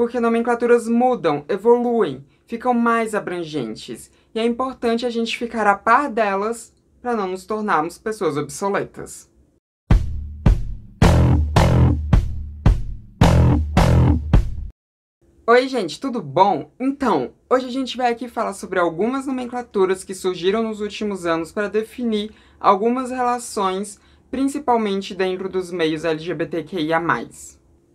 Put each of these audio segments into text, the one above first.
porque nomenclaturas mudam, evoluem, ficam mais abrangentes, e é importante a gente ficar a par delas para não nos tornarmos pessoas obsoletas. Oi, gente, tudo bom? Então, hoje a gente vai aqui falar sobre algumas nomenclaturas que surgiram nos últimos anos para definir algumas relações, principalmente dentro dos meios LGBTQIA+.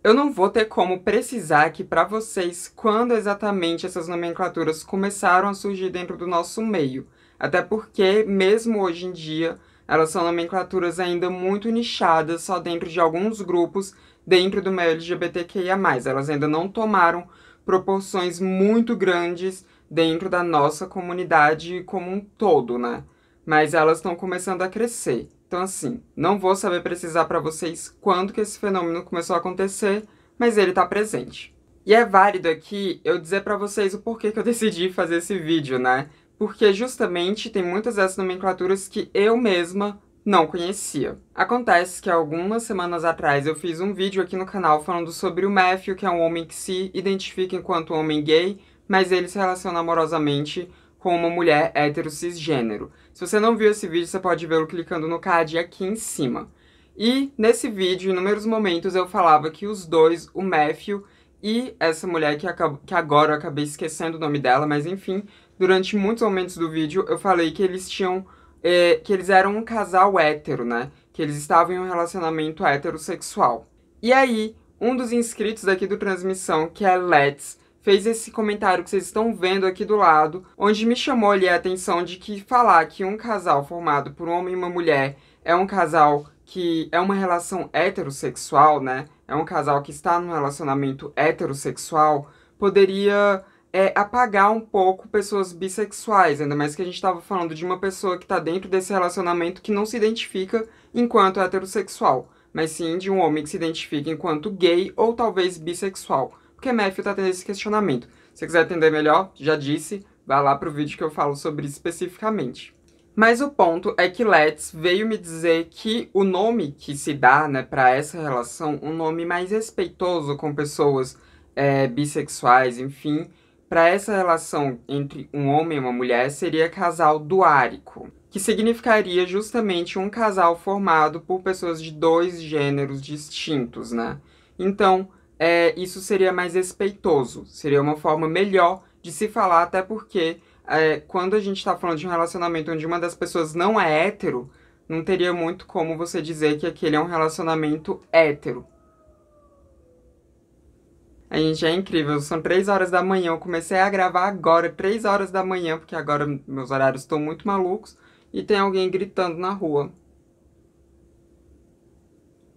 Eu não vou ter como precisar aqui para vocês quando exatamente essas nomenclaturas começaram a surgir dentro do nosso meio, até porque, mesmo hoje em dia, elas são nomenclaturas ainda muito nichadas, só dentro de alguns grupos dentro do meio LGBTQIA+. Elas ainda não tomaram proporções muito grandes dentro da nossa comunidade como um todo, né? Mas elas estão começando a crescer. Então, assim, não vou saber precisar para vocês quando que esse fenômeno começou a acontecer, mas ele está presente. E é válido aqui eu dizer para vocês o porquê que eu decidi fazer esse vídeo, né? Porque justamente tem muitas dessas nomenclaturas que eu mesma não conhecia. Acontece que algumas semanas atrás eu fiz um vídeo aqui no canal falando sobre o Matthew, que é um homem que se identifica enquanto homem gay, mas ele se relaciona amorosamente com uma mulher hétero cisgênero. Se você não viu esse vídeo, você pode vê-lo clicando no card aqui em cima. E nesse vídeo, em inúmeros momentos, eu falava que os dois, o Matthew e essa mulher que agora eu acabei esquecendo o nome dela, mas enfim, durante muitos momentos do vídeo eu falei que eles tinham que eles eram um casal hétero, né? Que eles estavam em um relacionamento heterossexual. E aí, um dos inscritos daqui do Transmissão, que é Let's, fez esse comentário que vocês estão vendo aqui do lado, onde me chamou ali a atenção de que falar que um casal formado por um homem e uma mulher é um casal que é uma relação heterossexual, né? É um casal que está num relacionamento heterossexual, poderia apagar um pouco pessoas bissexuais, ainda mais que a gente estava falando de uma pessoa que está dentro desse relacionamento que não se identifica enquanto heterossexual, mas sim de um homem que se identifica enquanto gay ou talvez bissexual. Porque Matthew tá tendo esse questionamento. Se você quiser entender melhor, já disse, vai lá pro vídeo que eu falo sobre isso especificamente. Mas o ponto é que Let's veio me dizer que o nome que se dá, né, para essa relação, um nome mais respeitoso com pessoas bissexuais, enfim, para essa relação entre um homem e uma mulher seria casal duárico, que significaria justamente um casal formado por pessoas de dois gêneros distintos, né? Então, isso seria mais respeitoso, seria uma forma melhor de se falar, até porque quando a gente está falando de um relacionamento onde uma das pessoas não é hétero, não teria muito como você dizer que aquele é um relacionamento hétero. A gente é incrível, são 3 horas da manhã, eu comecei a gravar agora, 3 horas da manhã, porque agora meus horários estão muito malucos, e tem alguém gritando na rua.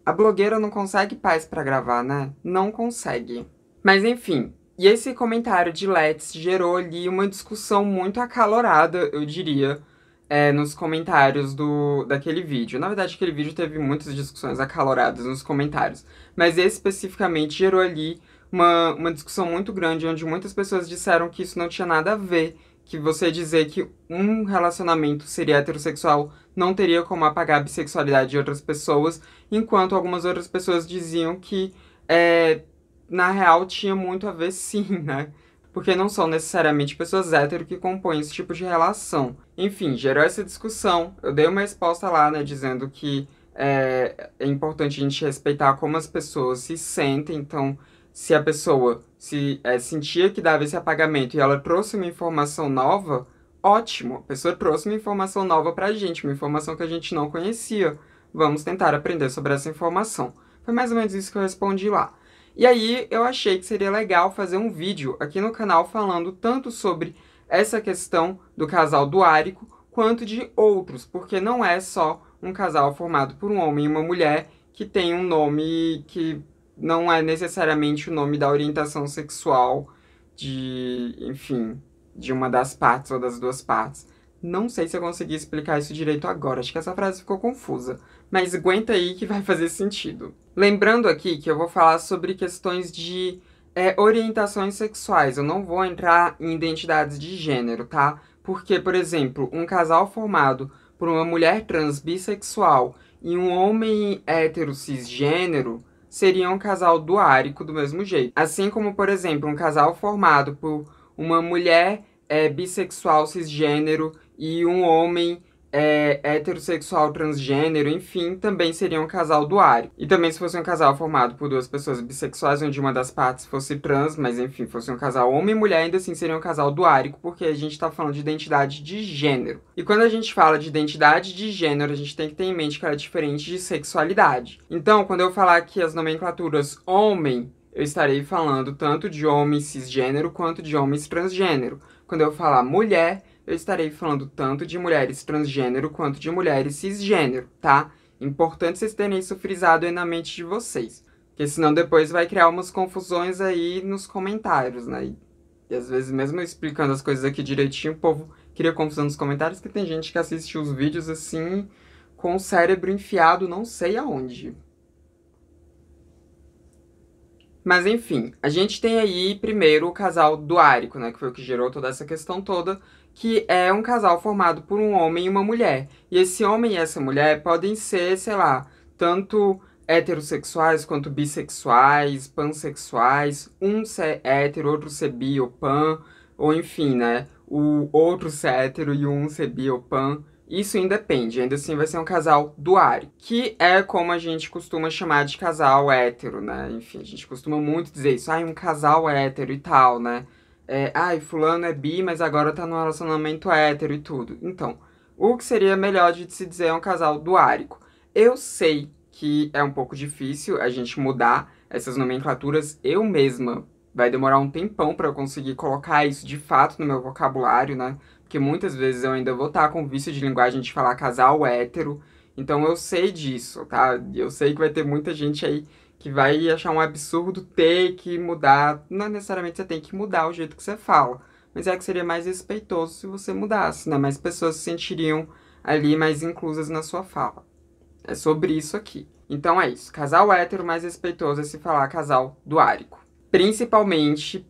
A blogueira não consegue paz pra gravar, né? Não consegue. Mas enfim, e esse comentário de Let's gerou ali uma discussão muito acalorada, eu diria, nos comentários daquele vídeo. Na verdade, aquele vídeo teve muitas discussões acaloradas nos comentários, mas esse especificamente gerou ali uma discussão muito grande, onde muitas pessoas disseram que isso não tinha nada a ver, que você dizer que um relacionamento seria heterossexual não teria como apagar a bissexualidade de outras pessoas, enquanto algumas outras pessoas diziam que, na real, tinha muito a ver sim, né? Porque não são necessariamente pessoas hétero que compõem esse tipo de relação. Enfim, gerou essa discussão, eu dei uma resposta lá, né, dizendo que é importante a gente respeitar como as pessoas se sentem, então se a pessoa sentia que dava esse apagamento e ela trouxe uma informação nova, ótimo, a pessoa trouxe uma informação nova pra gente, uma informação que a gente não conhecia. Vamos tentar aprender sobre essa informação. Foi mais ou menos isso que eu respondi lá. E aí eu achei que seria legal fazer um vídeo aqui no canal falando tanto sobre essa questão do casal duárico, quanto de outros, porque não é só um casal formado por um homem e uma mulher que tem um nome que não é necessariamente o nome da orientação sexual enfim, de uma das partes ou das duas partes. Não sei se eu consegui explicar isso direito agora, acho que essa frase ficou confusa, mas aguenta aí que vai fazer sentido. Lembrando aqui que eu vou falar sobre questões de orientações sexuais, eu não vou entrar em identidades de gênero, tá? Porque, por exemplo, um casal formado por uma mulher trans bissexual e um homem hétero cisgênero, seria um casal duárico do mesmo jeito. Assim como, por exemplo, um casal formado por uma mulher bissexual cisgênero e um homem heterossexual transgênero, enfim, também seria um casal duárico. E também se fosse um casal formado por duas pessoas bissexuais, onde uma das partes fosse trans, mas enfim, fosse um casal homem e mulher, ainda assim seria um casal duárico, porque a gente tá falando de identidade de gênero. E quando a gente fala de identidade de gênero, a gente tem que ter em mente que ela é diferente de sexualidade. Então, quando eu falar aqui as nomenclaturas homem, eu estarei falando tanto de homem cisgênero quanto de homens transgênero. Quando eu falar mulher, eu estarei falando tanto de mulheres transgênero quanto de mulheres cisgênero, tá? Importante vocês terem isso frisado aí na mente de vocês, porque senão depois vai criar umas confusões aí nos comentários, né? E às vezes, mesmo eu explicando as coisas aqui direitinho, o povo cria confusão nos comentários, que tem gente que assiste os vídeos assim, com o cérebro enfiado não sei aonde. Mas enfim, a gente tem aí primeiro o casal duárico, né, que foi o que gerou toda essa questão toda, que é um casal formado por um homem e uma mulher. E esse homem e essa mulher podem ser, sei lá, tanto heterossexuais quanto bissexuais, pansexuais, um ser hétero, outro ser bi ou pan, ou enfim, né, o outro ser hétero e um ser bi ou pan. Isso independe, ainda assim vai ser um casal duário, que é como a gente costuma chamar de casal hétero, né? Enfim, a gente costuma muito dizer isso, um casal hétero e tal, né? Fulano é bi, mas agora tá num relacionamento hétero e tudo. Então, o que seria melhor de se dizer é um casal duárico. Eu sei que é um pouco difícil a gente mudar essas nomenclaturas, eu mesma vai demorar um tempão para eu conseguir colocar isso de fato no meu vocabulário, né? Porque muitas vezes eu ainda vou estar com vício de linguagem de falar casal hétero, então eu sei disso, tá? Eu sei que vai ter muita gente aí que vai achar um absurdo ter que mudar. Não necessariamente você tem que mudar o jeito que você fala, mas é que seria mais respeitoso se você mudasse, né? Mais pessoas se sentiriam ali mais inclusas na sua fala. É sobre isso aqui. Então é isso. Casal hétero mais respeitoso é se falar casal duárico. Principalmente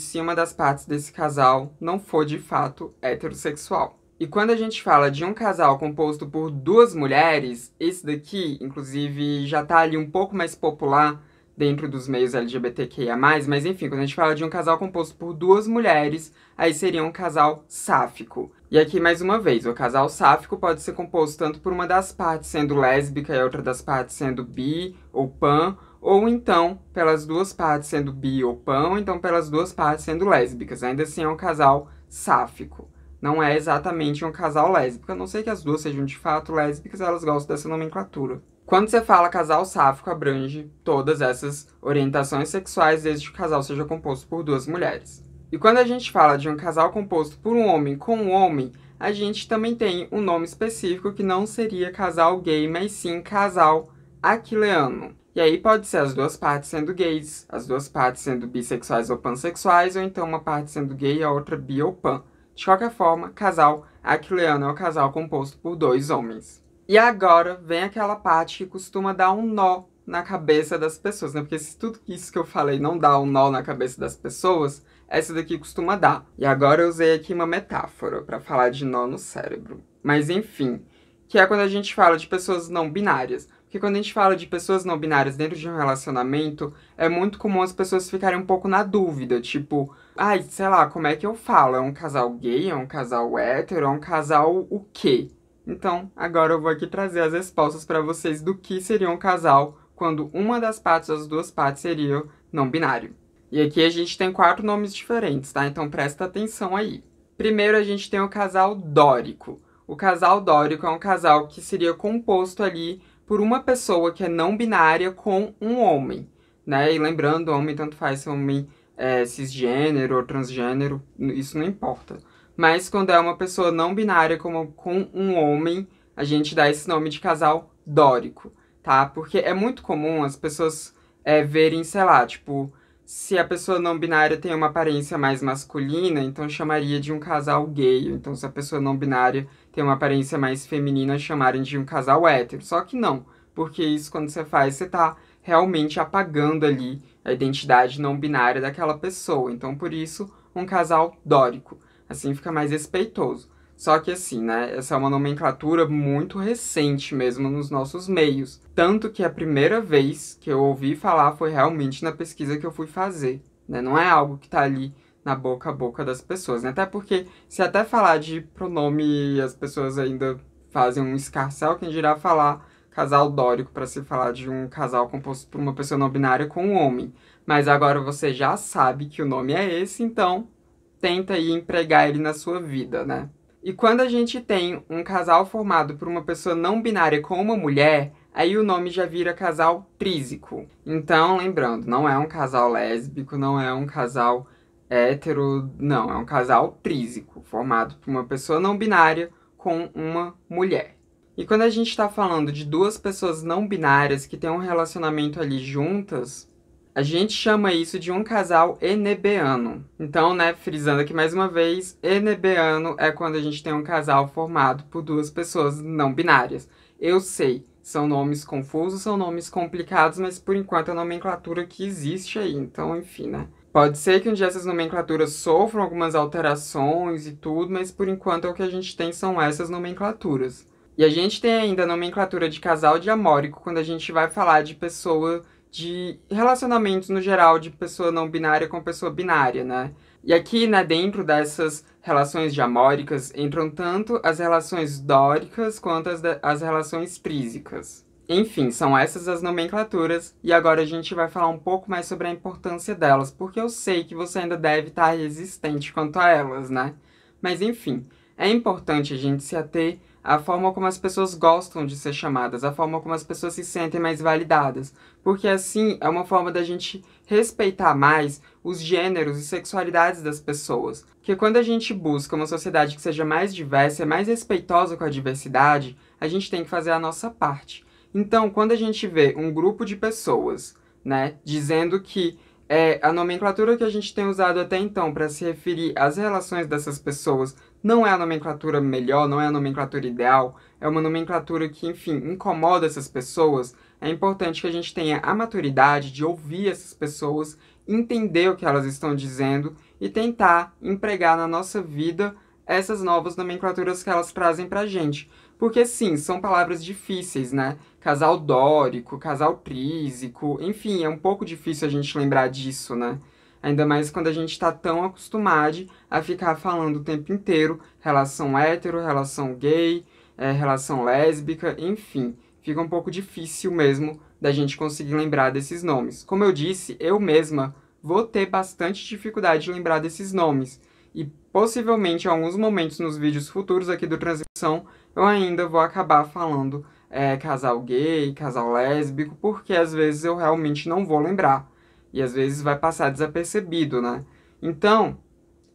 se uma das partes desse casal não for de fato heterossexual. E quando a gente fala de um casal composto por duas mulheres, esse daqui, inclusive, já tá ali um pouco mais popular dentro dos meios LGBTQIA+, mas enfim, quando a gente fala de um casal composto por duas mulheres, aí seria um casal sáfico. E aqui, mais uma vez, o casal sáfico pode ser composto tanto por uma das partes sendo lésbica e a outra das partes sendo bi ou pan, ou então pelas duas partes sendo bi ou pan, ou então pelas duas partes sendo lésbicas. Ainda assim é um casal sáfico. Não é exatamente um casal lésbico, a não ser que as duas sejam de fato lésbicas, elas gostam dessa nomenclatura. Quando você fala casal sáfico, abrange todas essas orientações sexuais, desde que o casal seja composto por duas mulheres. E quando a gente fala de um casal composto por um homem com um homem, a gente também tem um nome específico que não seria casal gay, mas sim casal aquileano. E aí pode ser as duas partes sendo gays, as duas partes sendo bissexuais ou pansexuais, ou então uma parte sendo gay e a outra bi ou pan. De qualquer forma, casal aquileano é o casal composto por dois homens. E agora vem aquela parte que costuma dar um nó na cabeça das pessoas, né? Porque se tudo isso que eu falei não dá um nó na cabeça das pessoas, essa daqui costuma dar. E agora eu usei aqui uma metáfora para falar de nó no cérebro. Mas enfim, que é quando a gente fala de pessoas não binárias. Porque quando a gente fala de pessoas não binárias dentro de um relacionamento, é muito comum as pessoas ficarem um pouco na dúvida, tipo, sei lá, como é que eu falo? É um casal gay? É um casal hétero? É um casal o quê? Então, agora eu vou aqui trazer as respostas para vocês do que seria um casal quando uma das partes, as duas partes, seriam não binário. E aqui a gente tem 4 nomes diferentes, tá? Então presta atenção aí. Primeiro a gente tem o casal dórico. O casal dórico é um casal que seria composto ali por uma pessoa que é não binária com um homem, né? E lembrando, homem tanto faz se homem cisgênero ou transgênero, isso não importa. Mas quando é uma pessoa não binária com um homem, a gente dá esse nome de casal dórico, tá? Porque é muito comum as pessoas verem, sei lá, tipo, se a pessoa não binária tem uma aparência mais masculina, então chamaria de um casal gay. Então se a pessoa não binária tem uma aparência mais feminina, chamarem de um casal hétero. Só que não, porque isso quando você faz, você tá realmente apagando ali a identidade não binária daquela pessoa. Então por isso, um casal dórico. Assim fica mais respeitoso. Só que assim, né, essa é uma nomenclatura muito recente mesmo nos nossos meios. Tanto que a primeira vez que eu ouvi falar foi realmente na pesquisa que eu fui fazer, né? Não é algo que tá ali na boca a boca das pessoas, né? Até porque se até falar de pronome as pessoas ainda fazem um escarcéu, quem dirá falar casal dórico para se falar de um casal composto por uma pessoa não binária com um homem. Mas agora você já sabe que o nome é esse, então tenta aí empregar ele na sua vida, né? E quando a gente tem um casal formado por uma pessoa não binária com uma mulher, aí o nome já vira casal trísico. Então, lembrando, não é um casal lésbico, não é um casal hétero, não, é um casal trísico, formado por uma pessoa não binária com uma mulher. E quando a gente está falando de duas pessoas não binárias que têm um relacionamento ali juntas, a gente chama isso de um casal enebeano. Então, né, frisando aqui mais uma vez, enebeano é quando a gente tem um casal formado por duas pessoas não binárias. Eu sei, são nomes confusos, são nomes complicados, mas por enquanto é a nomenclatura que existe aí. Então, enfim, né. Pode ser que um dia essas nomenclaturas sofram algumas alterações e tudo, mas por enquanto o que a gente tem são essas nomenclaturas. E a gente tem ainda a nomenclatura de casal diamórico quando a gente vai falar de pessoa de relacionamentos no geral de pessoa não binária com pessoa binária, né? E aqui, né, dentro dessas relações diamóricas, entram tanto as relações dóricas quanto as relações trísicas. Enfim, são essas as nomenclaturas, e agora a gente vai falar um pouco mais sobre a importância delas, porque eu sei que você ainda deve estar resistente quanto a elas, né? Mas enfim, é importante a gente se ater à forma como as pessoas gostam de ser chamadas, a forma como as pessoas se sentem mais validadas, porque assim é uma forma da gente respeitar mais os gêneros e sexualidades das pessoas. Porque quando a gente busca uma sociedade que seja mais diversa e mais respeitosa com a diversidade, a gente tem que fazer a nossa parte. Então, quando a gente vê um grupo de pessoas, né, dizendo que a nomenclatura que a gente tem usado até então para se referir às relações dessas pessoas não é a nomenclatura melhor, não é a nomenclatura ideal, é uma nomenclatura que, enfim, incomoda essas pessoas, é importante que a gente tenha a maturidade de ouvir essas pessoas, entender o que elas estão dizendo e tentar empregar na nossa vida essas novas nomenclaturas que elas trazem pra gente. Porque sim, são palavras difíceis, né? Casal dórico, casal trísico, enfim, é um pouco difícil a gente lembrar disso, né? Ainda mais quando a gente está tão acostumado a ficar falando o tempo inteiro relação hétero, relação gay, relação lésbica, enfim. Fica um pouco difícil mesmo da gente conseguir lembrar desses nomes. Como eu disse, eu mesma vou ter bastante dificuldade de lembrar desses nomes. E possivelmente em alguns momentos nos vídeos futuros aqui do Transição, eu ainda vou acabar falando casal gay, casal lésbico, porque às vezes eu realmente não vou lembrar. E às vezes vai passar desapercebido, né? Então,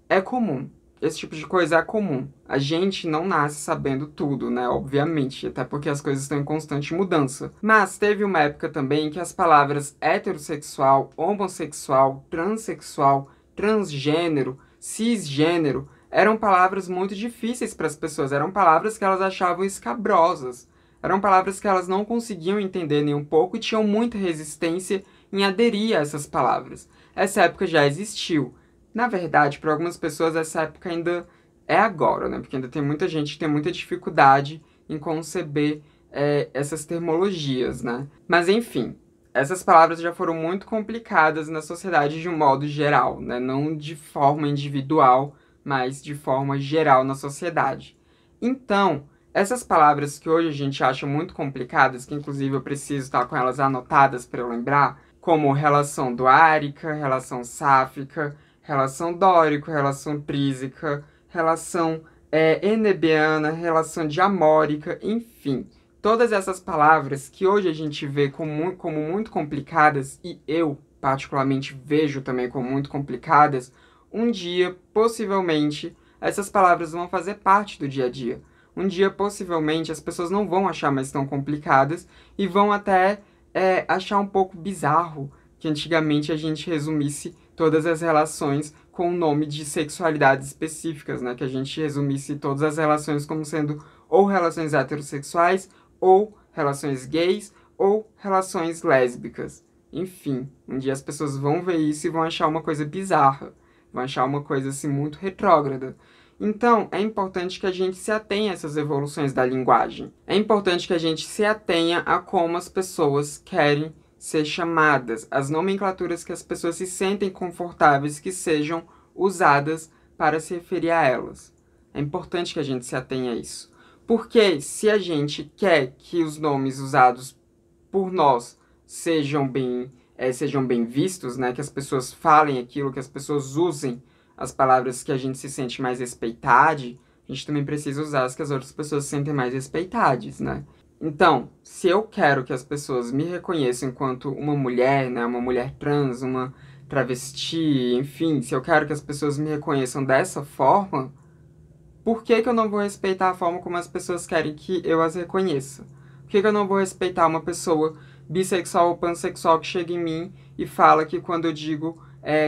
é comum. Esse tipo de coisa é comum. A gente não nasce sabendo tudo, né? Obviamente, até porque as coisas estão em constante mudança. Mas teve uma época também que as palavras heterossexual, homossexual, transexual, transgênero, cisgênero eram palavras muito difíceis para as pessoas. Eram palavras que elas achavam escabrosas. Eram palavras que elas não conseguiam entender nem um pouco e tinham muita resistência em aderir a essas palavras. Essa época já existiu. Na verdade, para algumas pessoas, essa época ainda é agora, né? Porque ainda tem muita gente que tem muita dificuldade em conceber essas termologias, né? Mas, enfim, essas palavras já foram muito complicadas na sociedade de um modo geral, né? Não de forma individual, mas de forma geral na sociedade. Então, essas palavras que hoje a gente acha muito complicadas, que inclusive eu preciso estar com elas anotadas para eu lembrar, como relação doárica, relação sáfica, relação dórico, relação trísica, relação enebiana, relação diamórica, enfim. Todas essas palavras que hoje a gente vê como muito complicadas, e eu particularmente vejo também como muito complicadas, um dia, possivelmente, essas palavras vão fazer parte do dia a dia. Um dia, possivelmente, as pessoas não vão achar mais tão complicadas e vão até achar um pouco bizarro que antigamente a gente resumisse todas as relações com o nome de sexualidades específicas, né? Que a gente resumisse todas as relações como sendo ou relações heterossexuais, ou relações gays, ou relações lésbicas. Enfim, um dia as pessoas vão ver isso e vão achar uma coisa bizarra, vão achar uma coisa assim muito retrógrada. Então, é importante que a gente se atenha a essas evoluções da linguagem. É importante que a gente se atenha a como as pessoas querem ser chamadas, as nomenclaturas que as pessoas se sentem confortáveis que sejam usadas para se referir a elas. É importante que a gente se atenha a isso. Porque se a gente quer que os nomes usados por nós sejam bem vistos, né? Que as pessoas falem aquilo, que as pessoas usem as palavras que a gente se sente mais respeitado, a gente também precisa usar as que as outras pessoas se sentem mais respeitadas, né? Então, se eu quero que as pessoas me reconheçam enquanto uma mulher, né? Uma mulher trans, uma travesti, enfim, se eu quero que as pessoas me reconheçam dessa forma, por que que eu não vou respeitar a forma como as pessoas querem que eu as reconheça? Por que que eu não vou respeitar uma pessoa bissexual ou pansexual que chega em mim e fala que quando eu digo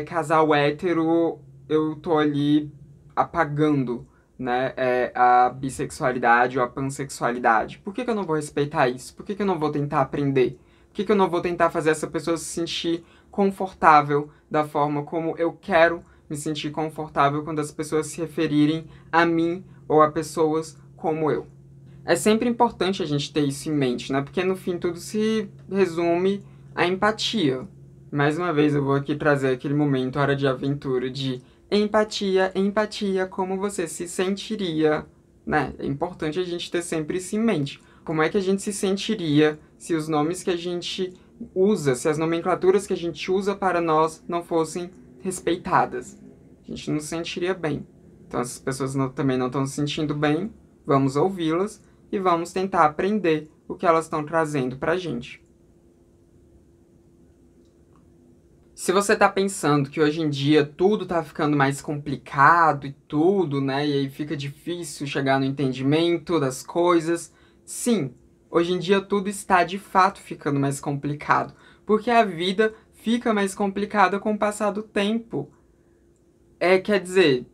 casal hétero, eu tô ali apagando, né, a bissexualidade ou a pansexualidade? Por que que eu não vou respeitar isso? Por que que eu não vou tentar aprender? Por que que eu não vou tentar fazer essa pessoa se sentir confortável da forma como eu quero me sentir confortável quando as pessoas se referirem a mim ou a pessoas como eu? É sempre importante a gente ter isso em mente, né? Porque no fim tudo se resume à empatia. Mais uma vez eu vou aqui trazer aquele momento, hora de aventura, de empatia, empatia, como você se sentiria, né? É importante a gente ter sempre isso em mente. Como é que a gente se sentiria se os nomes que a gente usa, se as nomenclaturas que a gente usa para nós não fossem respeitadas? A gente não se sentiria bem. Então, essas pessoas também não estão se sentindo bem, vamos ouvi-las e vamos tentar aprender o que elas estão trazendo pra gente. Se você tá pensando que hoje em dia tudo tá ficando mais complicado e tudo, né, e aí fica difícil chegar no entendimento das coisas, sim, hoje em dia tudo está de fato ficando mais complicado, porque a vida fica mais complicada com o passar do tempo. Quer dizer,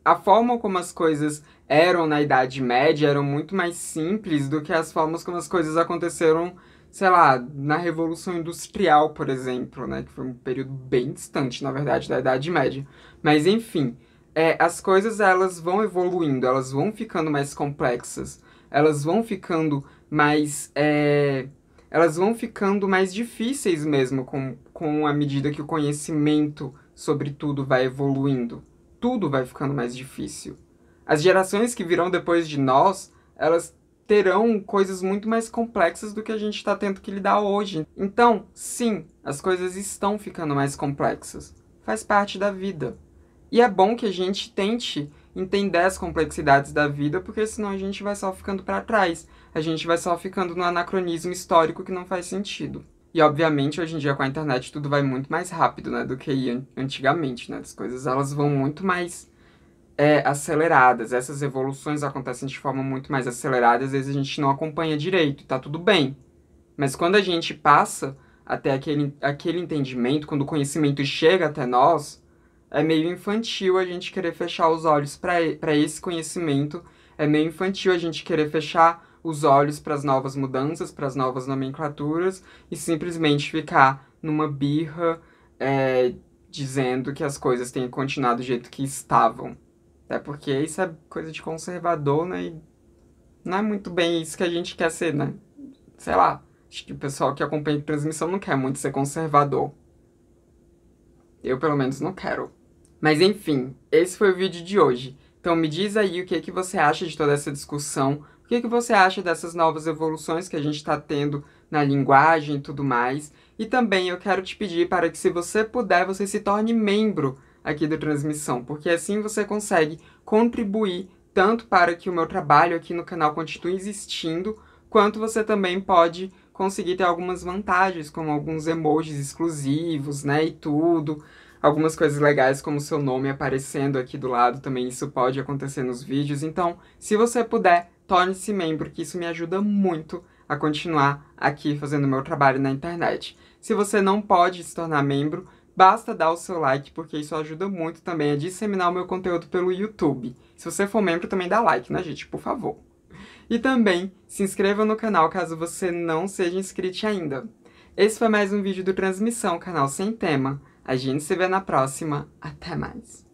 a forma como as coisas eram na Idade Média eram muito mais simples do que as formas como as coisas aconteceram, sei lá, na Revolução Industrial, por exemplo, né? Que foi um período bem distante, na verdade, da Idade Média. Mas, enfim, as coisas, elas vão evoluindo, elas vão ficando mais complexas, elas vão ficando mais... elas vão ficando mais difíceis mesmo com a medida que o conhecimento sobre tudo vai evoluindo. Tudo vai ficando mais difícil. As gerações que virão depois de nós, elas terão coisas muito mais complexas do que a gente está tendo que lidar hoje. Então, sim, as coisas estão ficando mais complexas. Faz parte da vida. E é bom que a gente tente entender as complexidades da vida, porque senão a gente vai só ficando para trás. A gente vai só ficando no anacronismo histórico que não faz sentido. E, obviamente, hoje em dia, com a internet, tudo vai muito mais rápido, né, do que ia antigamente, né? As coisas, elas vão muito mais aceleradas. Essas evoluções acontecem de forma muito mais acelerada, às vezes a gente não acompanha direito, tá tudo bem. Mas quando a gente passa até aquele entendimento, quando o conhecimento chega até nós, é meio infantil a gente querer fechar os olhos para esse conhecimento, é meio infantil a gente querer fechar os olhos para as novas mudanças, para as novas nomenclaturas e simplesmente ficar numa birra dizendo que as coisas têm continuado do jeito que estavam. Até porque isso é coisa de conservador, né? E não é muito bem isso que a gente quer ser, né? Sei lá, acho que o pessoal que acompanha a transmissão não quer muito ser conservador. Eu, pelo menos, não quero. Mas, enfim, esse foi o vídeo de hoje. Então me diz aí o que você acha de toda essa discussão, o que você acha dessas novas evoluções que a gente está tendo na linguagem e tudo mais. E também eu quero te pedir para que, se você puder, você se torne membro aqui do Transmissão, porque assim você consegue contribuir tanto para que o meu trabalho aqui no canal continue existindo, quanto você também pode conseguir ter algumas vantagens, como alguns emojis exclusivos, né, e tudo. Algumas coisas legais, como o seu nome aparecendo aqui do lado, também isso pode acontecer nos vídeos. Então, se você puder, torne-se membro, que isso me ajuda muito a continuar aqui fazendo meu trabalho na internet. Se você não pode se tornar membro, basta dar o seu like, porque isso ajuda muito também a disseminar o meu conteúdo pelo YouTube. Se você for membro, também dá like, né, gente? Por favor. E também se inscreva no canal caso você não seja inscrito ainda. Esse foi mais um vídeo do Transmissão, canal sem tema. A gente se vê na próxima. Até mais!